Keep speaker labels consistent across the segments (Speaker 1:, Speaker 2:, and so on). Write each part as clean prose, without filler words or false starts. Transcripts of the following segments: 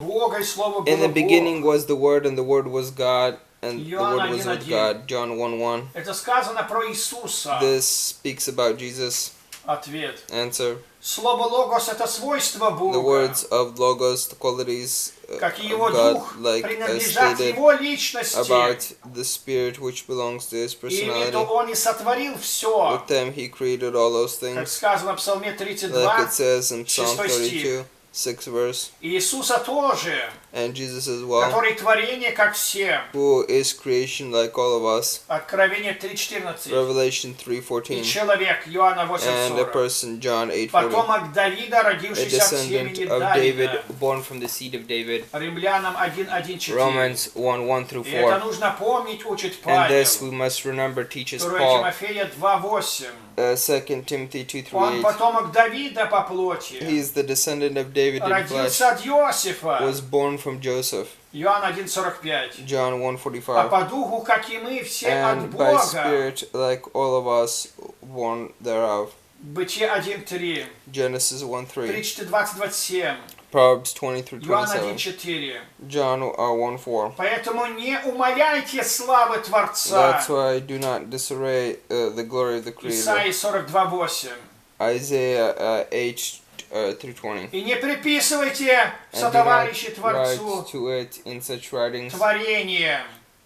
Speaker 1: In the beginning was the Word, and the Word was God, and the Word was with God. John 1:1.
Speaker 2: Это сказано про Иисуса.
Speaker 1: This speaks about Jesus.
Speaker 2: Ответ.
Speaker 1: Answer.
Speaker 2: Слово логос это свойство Бога.
Speaker 1: The words of Logos, the qualities of
Speaker 2: God,
Speaker 1: like
Speaker 2: принадлежат Его личности.
Speaker 1: About the Spirit which belongs to His personality.
Speaker 2: Он и сотворил все.
Speaker 1: With them He created all those things.
Speaker 2: Как сказано в Псалме 32,
Speaker 1: like it says in Psalm 32. 6th verse.
Speaker 2: Иисуса тоже,
Speaker 1: and Jesus as well,
Speaker 2: который творение, как все.
Speaker 1: Who is creation like all of us.
Speaker 2: Откровение 3:14.
Speaker 1: Revelation 3:14.
Speaker 2: И человек, Иоанна 8:40.
Speaker 1: And a person, John 8:40.
Speaker 2: Потомок Давида, родившийся
Speaker 1: от семени Давида. Born from the seed of David.
Speaker 2: Римлянам 1:1-4.
Speaker 1: Romans 1:1-4.
Speaker 2: И это нужно помнить, учит Павел.
Speaker 1: And this we must remember, teaches
Speaker 2: 2
Speaker 1: Paul.
Speaker 2: Тимофея 2:8.
Speaker 1: 2 Timothy 2:3.
Speaker 2: Он потомок Давида по плоти.
Speaker 1: He is the descendant of David in flesh.
Speaker 2: Родился от Иосифа.
Speaker 1: Was born from Joseph.
Speaker 2: Иоанн 1:45.
Speaker 1: John 1:45.
Speaker 2: А по духу, как и мы, все от
Speaker 1: And
Speaker 2: Бога.
Speaker 1: by spirit, like all of us, born thereof.
Speaker 2: Бытие 1:3.
Speaker 1: Genesis 1:3.
Speaker 2: Притчи 20:27.
Speaker 1: Proverbs 20-27.
Speaker 2: Иоанн 1:4.
Speaker 1: John 1:4.
Speaker 2: Поэтому не умаляйте славы Творца.
Speaker 1: That's why I do not disarray the glory of the Creator.
Speaker 2: Исайя 42:8.
Speaker 1: Isaiah 8:20.
Speaker 2: И не приписывайте сотоварищи Творцу
Speaker 1: to it in such writings
Speaker 2: творение.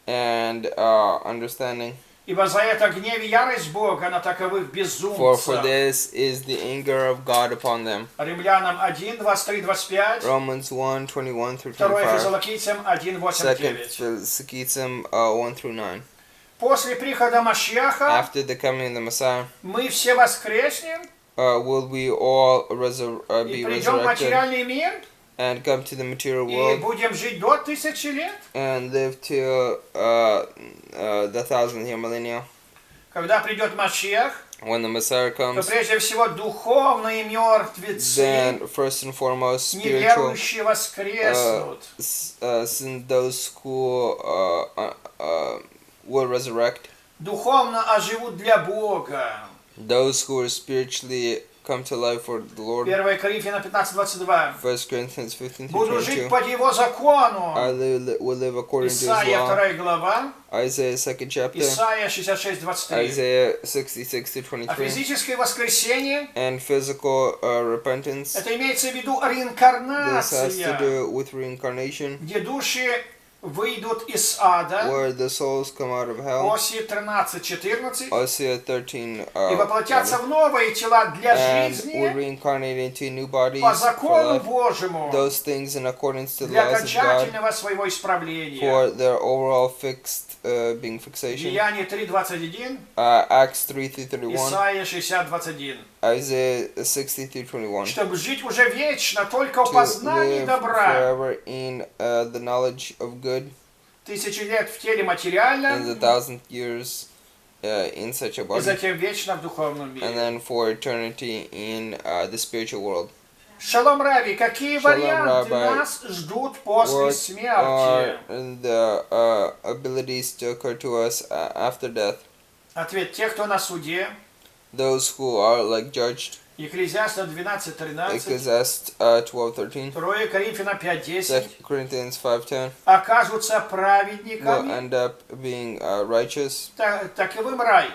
Speaker 1: And understanding.
Speaker 2: Ибо за это гнев и ярость Бога на таковых безумцев.
Speaker 1: For this is the anger of God upon them.
Speaker 2: Римлянам 1:23-25.
Speaker 1: Romans 1:21-25.
Speaker 2: 2 Фессалоникийцам 1:8-9.
Speaker 1: 2 Фессалоникийцам 1-9.
Speaker 2: После прихода Машиаха
Speaker 1: After the coming of the Messiah,
Speaker 2: мы все воскреснем.
Speaker 1: Will we all be
Speaker 2: и придем в материальный мир.
Speaker 1: And come to the material
Speaker 2: и
Speaker 1: world.
Speaker 2: будем жить до 1000 лет.
Speaker 1: And live till the 1000th millennium.
Speaker 2: Когда придет Машиах,
Speaker 1: when the Messiah comes,
Speaker 2: то прежде всего духовные мертвецы,
Speaker 1: then first and foremost spiritual,
Speaker 2: неверующие воскреснут.
Speaker 1: Since those who will resurrect,
Speaker 2: духовно оживут для Бога.
Speaker 1: Those who are spiritually come to life for the Lord.
Speaker 2: 1 Коринфянам 15:22.
Speaker 1: 1 Corinthians 15:22.
Speaker 2: Буду жить по Его закону.
Speaker 1: I will live according to His
Speaker 2: Исайя
Speaker 1: law.
Speaker 2: 2 глава.
Speaker 1: Isaiah 2nd chapter.
Speaker 2: Исайя 66:23.
Speaker 1: Isaiah 66-23.
Speaker 2: А физическое воскресение.
Speaker 1: And physical repentance.
Speaker 2: Это имеется в виду
Speaker 1: This
Speaker 2: реинкарнация.
Speaker 1: has to do with reincarnation.
Speaker 2: Где души выйдут из ада.
Speaker 1: Where the souls come out of hell.
Speaker 2: Осия 13:14.
Speaker 1: Osea 13.
Speaker 2: И воплотятся в новые тела для жизни.
Speaker 1: And will reincarnate into new bodies
Speaker 2: по закону
Speaker 1: for life.
Speaker 2: Божьему.
Speaker 1: Those things in accordance to the
Speaker 2: для
Speaker 1: laws of God.
Speaker 2: окончательного своего исправления.
Speaker 1: For their overall fixed being fixation.
Speaker 2: Деяния 3:21.
Speaker 1: Acts 3-31.
Speaker 2: Исайя 60:21.
Speaker 1: Isaiah 60-21.
Speaker 2: Чтобы жить уже вечно только в познании добра.
Speaker 1: Forever in the knowledge of good.
Speaker 2: 1000 лет в теле материальном.
Speaker 1: In the 1000 years in such a body.
Speaker 2: И затем вечно в духовном мире.
Speaker 1: And then for eternity in the spiritual world.
Speaker 2: Шалом, Рави, какие варианты нас ждут после смерти?
Speaker 1: What are the abilities to occur to us after death?
Speaker 2: Ответ: те, кто на суде.
Speaker 1: Those who are like judged.
Speaker 2: Екклезиаста 12:13.
Speaker 1: Ecclesiastes 12:13.
Speaker 2: 2 Коринфянам 5:10.
Speaker 1: 2 Corinthians 5:10.
Speaker 2: Окажутся
Speaker 1: Will
Speaker 2: праведниками.
Speaker 1: end up being righteous.
Speaker 2: Таковым рай.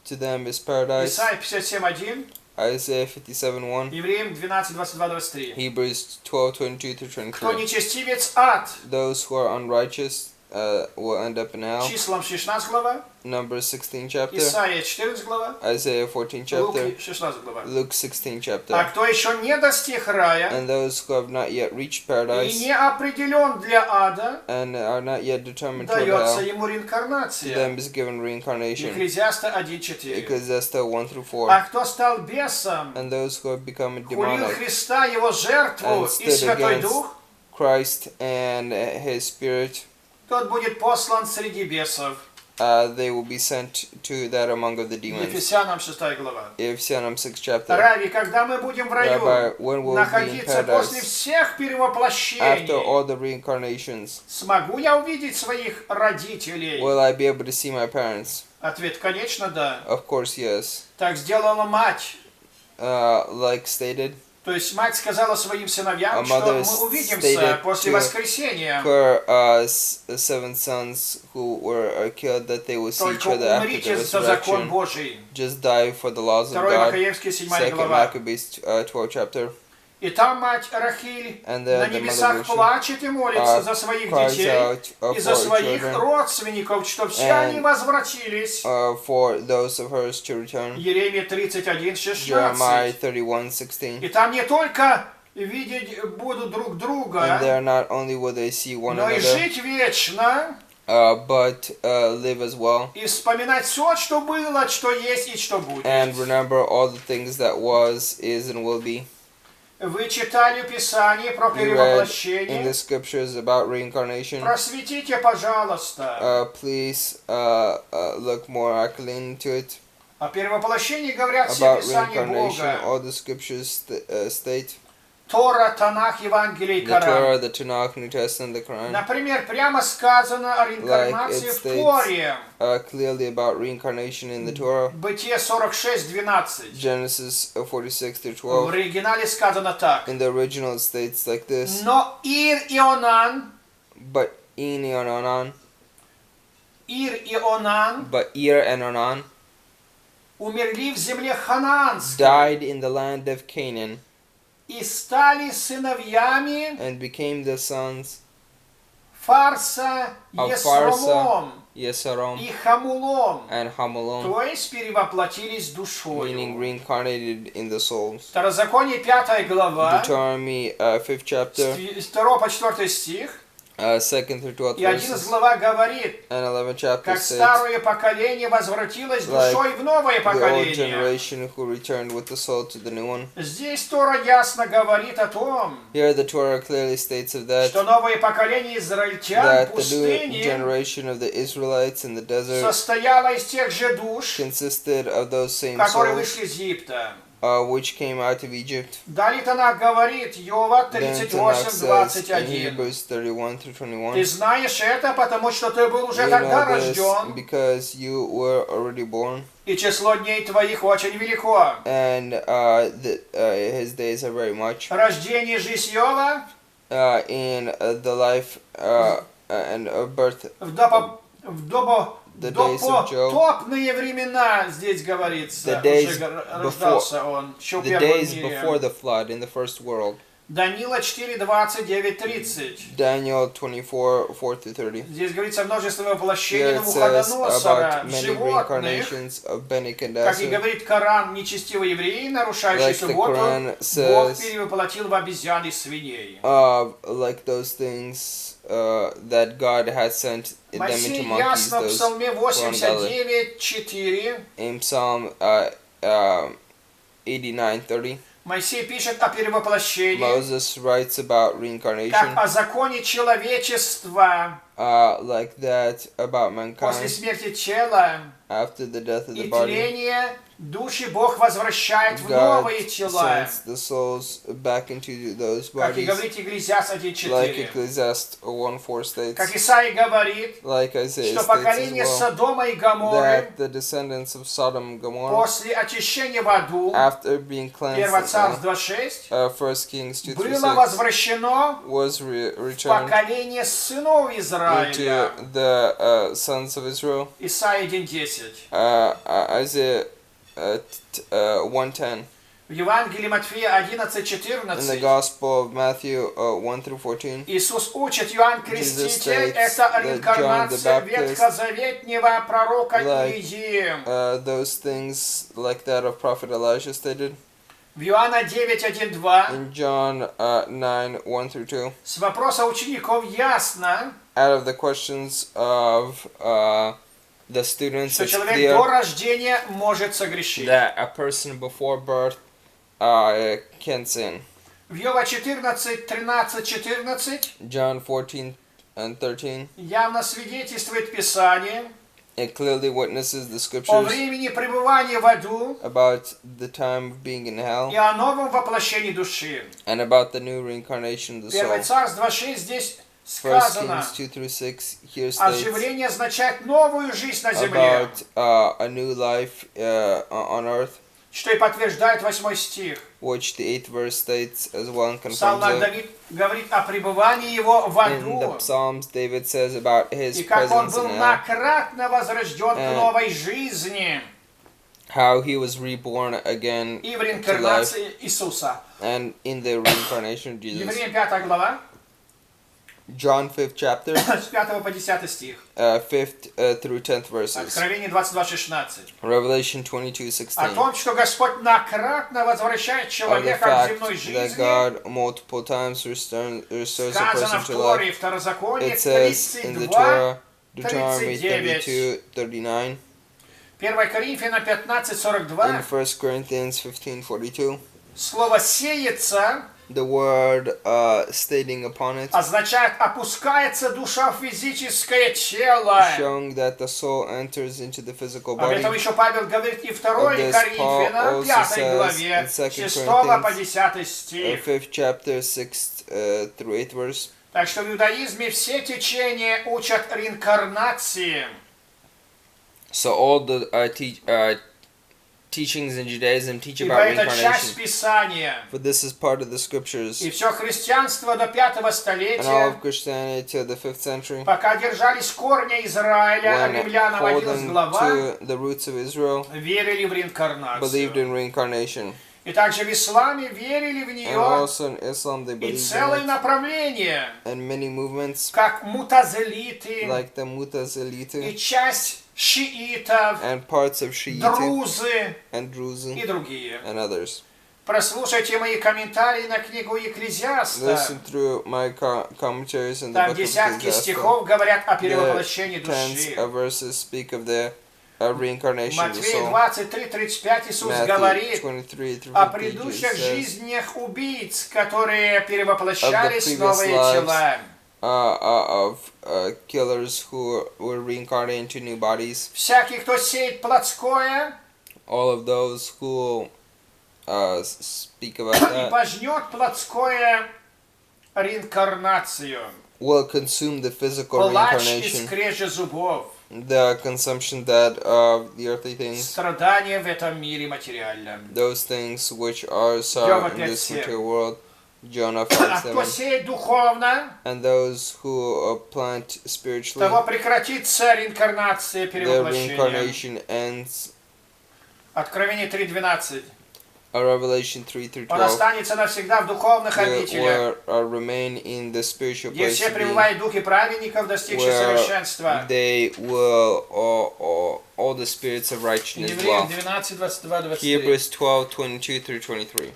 Speaker 1: To them is paradise.
Speaker 2: Исайя 57:1.
Speaker 1: Isaiah 57:1.
Speaker 2: Евреям 12:22-23.
Speaker 1: Hebrews 12:22-23.
Speaker 2: Кто нечестивец, ад.
Speaker 1: Those who are unrighteous will end up in hell.
Speaker 2: Числам 16 глава.
Speaker 1: Numbers 16 chapter.
Speaker 2: Исайя 14 глава.
Speaker 1: Isaiah 14 chapter.
Speaker 2: Лук 16 глава.
Speaker 1: Luke 16 chapter.
Speaker 2: А кто еще не достиг рая
Speaker 1: And those who have not yet reached
Speaker 2: и
Speaker 1: paradise
Speaker 2: не определен для ада,
Speaker 1: and are not yet determined to
Speaker 2: дается
Speaker 1: hell,
Speaker 2: ему
Speaker 1: to
Speaker 2: реинкарнация.
Speaker 1: them is given reincarnation.
Speaker 2: Екклезиаста 1:4.
Speaker 1: Ecclesiastes 1-4.
Speaker 2: А кто стал бесом,
Speaker 1: And those who have become
Speaker 2: хулил
Speaker 1: demonic
Speaker 2: Христа, его жертву
Speaker 1: and
Speaker 2: и
Speaker 1: stood
Speaker 2: Святой
Speaker 1: against
Speaker 2: Дух,
Speaker 1: Christ and His Spirit,
Speaker 2: тот будет послан среди бесов.
Speaker 1: they will be sent to that among of the demons.
Speaker 2: Ефесянам 6 глава.
Speaker 1: Ефесянам 6 chapter.
Speaker 2: Рави, когда мы будем в раю
Speaker 1: Rabbi, when will we be in
Speaker 2: находиться после
Speaker 1: paradise
Speaker 2: всех
Speaker 1: after
Speaker 2: перевоплощений,
Speaker 1: all the reincarnations?
Speaker 2: смогу я увидеть своих родителей?
Speaker 1: Will I be able to see my parents?
Speaker 2: Ответ: конечно, да.
Speaker 1: Of course, yes.
Speaker 2: Так сделала мать.
Speaker 1: Like stated,
Speaker 2: То есть мать сказала своим сыновьям, что мы увидимся после воскресения.
Speaker 1: Her 7 sons who were killed, that they will see each other after the resurrection. Just die for the laws of God. 2 Maccabees 12 chapter.
Speaker 2: И там мать Рахиль на небесах плачет и молится за своих детей и за своих родственников, что все они возвратились. Еремия 31:16. И там не только видеть будут друг друга, но и жить вечно.
Speaker 1: But live as well.
Speaker 2: И вспоминать все, что было, что есть и что будет.
Speaker 1: And remember all the things that was, is, and will be.
Speaker 2: Вы читали Писание про перевоплощение.
Speaker 1: In the scriptures about reincarnation.
Speaker 2: Просветите, пожалуйста.
Speaker 1: Please look more accurately into it.
Speaker 2: О перевоплощении говорят все Писания Бога.
Speaker 1: All the scriptures state.
Speaker 2: Тора, Танах, Евангелие и Коран.
Speaker 1: The Torah, the Tanakh, New Testament, the Quran.
Speaker 2: Например, прямо сказано о реинкарнации в Торе.
Speaker 1: Clearly about reincarnation in the Torah.
Speaker 2: Бытие 46:12.
Speaker 1: Genesis 46:12.
Speaker 2: В оригинале сказано так.
Speaker 1: In the original it states like this.
Speaker 2: Но Ир и Онан.
Speaker 1: But Ir and Onan.
Speaker 2: Ир и Онан.
Speaker 1: But Ir and Onan.
Speaker 2: Умерли в земле ханаанской.
Speaker 1: Died in the land of Canaan.
Speaker 2: И стали сыновьями
Speaker 1: and became the sons
Speaker 2: Фарса,
Speaker 1: Есаром
Speaker 2: и Хамулом,
Speaker 1: and Hamulon,
Speaker 2: то есть перевоплотились душою.
Speaker 1: Meaning reincarnated in the souls.
Speaker 2: Второзаконие 5 глава,
Speaker 1: Deuteronomy 5th chapter,
Speaker 2: 2 по 4 стих,
Speaker 1: 2nd through 12
Speaker 2: и 11 глава говорит,
Speaker 1: and 11th chapter
Speaker 2: как старое поколение возвратилось душой в новое поколение.
Speaker 1: The old generation who returned with the soul to the new one.
Speaker 2: Здесь Тора ясно говорит о том,
Speaker 1: Here the Torah clearly states of that,
Speaker 2: что новое поколение израильтян в пустыне
Speaker 1: generation of the Israelites in the desert
Speaker 2: состояло из тех же душ,
Speaker 1: consisted of those same
Speaker 2: которые
Speaker 1: souls,
Speaker 2: вышли из Египта.
Speaker 1: Which came out of Egypt.
Speaker 2: Далее Танах говорит, Йова 38:21. Ты знаешь это, потому что ты был уже тогда рожден.
Speaker 1: Because you were already born.
Speaker 2: И число дней твоих очень велико.
Speaker 1: And his days are very much.
Speaker 2: Рождение же Йова.
Speaker 1: In the life and birth.
Speaker 2: The days of Job. Топные времена здесь говорится.
Speaker 1: The days before the flood in the first world.
Speaker 2: Даниила 4:29-30.
Speaker 1: Daniel 24:4-30.
Speaker 2: Здесь говорится о множестве воплощений Навуходоносора, животных. Как и говорит Коран, нечестивый еврей, нарушающий субботу, Бог перевоплотил в обезьян и свиней.
Speaker 1: Like those things that God has sent them into monkeys, those
Speaker 2: в Псалме 89:4.
Speaker 1: In Psalm 89:30.
Speaker 2: Моисей пишет о перевоплощении,
Speaker 1: Moses writes about reincarnation,
Speaker 2: как о законе человечества,
Speaker 1: like that about mankind,
Speaker 2: после смерти тела,
Speaker 1: after the death of the
Speaker 2: и
Speaker 1: body,
Speaker 2: тление души Бог возвращает в новые тела.
Speaker 1: The souls back into those bodies,
Speaker 2: как и говорит Екклесиаст 1:4.
Speaker 1: Like Ecclesiastes 1:4 states,
Speaker 2: как Исаия говорит,
Speaker 1: like Isaiah
Speaker 2: что поколение Содома и Гоморры,
Speaker 1: that the descendants of Sodom and Gomorrah,
Speaker 2: после очищения в аду,
Speaker 1: after being cleansed,
Speaker 2: 1 Царств 2:6,
Speaker 1: 1 Kings 2:6,
Speaker 2: было возвращено
Speaker 1: was returned
Speaker 2: поколение сынов Израиля.
Speaker 1: Into the sons of Israel.
Speaker 2: Исайя 1:10.
Speaker 1: Isaiah 1:10.
Speaker 2: В Евангелии Матфея
Speaker 1: In the
Speaker 2: 11:14.
Speaker 1: Gospel of Matthew 1-14.
Speaker 2: Иисус учит, Иоанн Креститель — это реинкарнация ветхозаветнего пророка Илии.
Speaker 1: Those things like that of Prophet Elijah stated.
Speaker 2: В Иоанна 9:1-2.
Speaker 1: In John 9:1-2.
Speaker 2: С вопроса учеников ясно,
Speaker 1: out of the questions of the students,
Speaker 2: что человек до рождения может согрешить.
Speaker 1: That a person before birth can sin.
Speaker 2: В Иова 14:13-14.
Speaker 1: John 14:13.
Speaker 2: Явно свидетельствует Писание.
Speaker 1: It clearly witnesses the scriptures
Speaker 2: о времени пребывания в аду,
Speaker 1: about the time of being in hell,
Speaker 2: и о новом воплощении души.
Speaker 1: And about the new reincarnation of the soul.
Speaker 2: 1 Царств 2:6 здесь сказано.
Speaker 1: 1 Kings 2-6 here states
Speaker 2: оживление означает новую жизнь на земле.
Speaker 1: About a new life on earth.
Speaker 2: Что и подтверждает 8 стих.
Speaker 1: Which the 8th verse states as well and confirms
Speaker 2: Псалмах Давид говорит о пребывании его в аду.
Speaker 1: In the Psalms, David says about his
Speaker 2: и как он
Speaker 1: presence
Speaker 2: был
Speaker 1: in hell.
Speaker 2: Многократно возрожден к новой жизни.
Speaker 1: How he was reborn again
Speaker 2: и в реинкарнации Иисуса.
Speaker 1: And in the reincarnation of Jesus.
Speaker 2: Евреям 5 глава.
Speaker 1: John 5th chapter.
Speaker 2: С 5 по 10 стих.
Speaker 1: 5th through 10th verses.
Speaker 2: Откровение 22:16.
Speaker 1: Revelation 22:16.
Speaker 2: О том, что Господь многократно возвращает человека к земной жизни.
Speaker 1: That God multiple times restores a person to life.
Speaker 2: Второзаконие,
Speaker 1: It says in the Torah, Deuteronomy 32:39.
Speaker 2: 1 Коринфянам 15:42.
Speaker 1: In 1 Corinthians 15:42.
Speaker 2: Слово «сеется»
Speaker 1: the word stating upon it
Speaker 2: означает опускается душа в физическое тело.
Speaker 1: Showing that the soul enters into the physical body.
Speaker 2: Об этом еще Павел говорит и в 2 Коринфянам 5 главе 6 по 10 стих.
Speaker 1: 5th chapter 6 through 8th verse.
Speaker 2: Так что в иудаизме все течения учат реинкарнации.
Speaker 1: So all the teachings in Judaism teach about reincarnation. But this is part of the scriptures.
Speaker 2: И все христианство до 5 столетия,
Speaker 1: and all of Christianity till the 5th century,
Speaker 2: пока держались корня Израиля, Римлянам 11 глава,
Speaker 1: to the roots of Israel,
Speaker 2: верили в реинкарнацию.
Speaker 1: Believed in reincarnation.
Speaker 2: И также в исламе верили в нее.
Speaker 1: And also in Islam they believed
Speaker 2: и целое направление,
Speaker 1: and many movements,
Speaker 2: как мутазилиты,
Speaker 1: like the Mutazilite,
Speaker 2: и часть шиитов,
Speaker 1: and parts of Shiite,
Speaker 2: друзы,
Speaker 1: and Druze,
Speaker 2: и другие.
Speaker 1: and others.
Speaker 2: Прослушайте мои комментарии на книгу Екклезиаста.
Speaker 1: Listen through my commentaries in the
Speaker 2: Там
Speaker 1: book of
Speaker 2: десятки стихов говорят о перевоплощении души.
Speaker 1: Tens of verses speak of the reincarnation of the
Speaker 2: Матфея
Speaker 1: soul.
Speaker 2: 23:35 Иисус говорит о предыдущих жизнях убийц, которые перевоплощались в новые тела.
Speaker 1: Of killers who were reincarnated into new bodies.
Speaker 2: Всякий, кто сеет плотское,
Speaker 1: all of those who speak about that,
Speaker 2: и пожнет плотское реинкарнацию.
Speaker 1: Will consume the physical reincarnation. The consumption that of the earthly things.
Speaker 2: Страдания в этом мире материальном.
Speaker 1: Those things which are sorrow in this material world. Jonah
Speaker 2: 5:7.
Speaker 1: And those who plant spiritually,
Speaker 2: того прекратится реинкарнация, перевоплощение.
Speaker 1: The reincarnation ends.
Speaker 2: Откровение 3:12.
Speaker 1: Revelation 3 through 12.
Speaker 2: Он останется навсегда в духовных обителях,
Speaker 1: remain in the spiritual
Speaker 2: где
Speaker 1: place,
Speaker 2: все пребывают духи праведников, достигших совершенства.
Speaker 1: They will all the spirits of righteousness dwell.
Speaker 2: Евреям 12:22-23.
Speaker 1: Hebrews 12:22 through 23.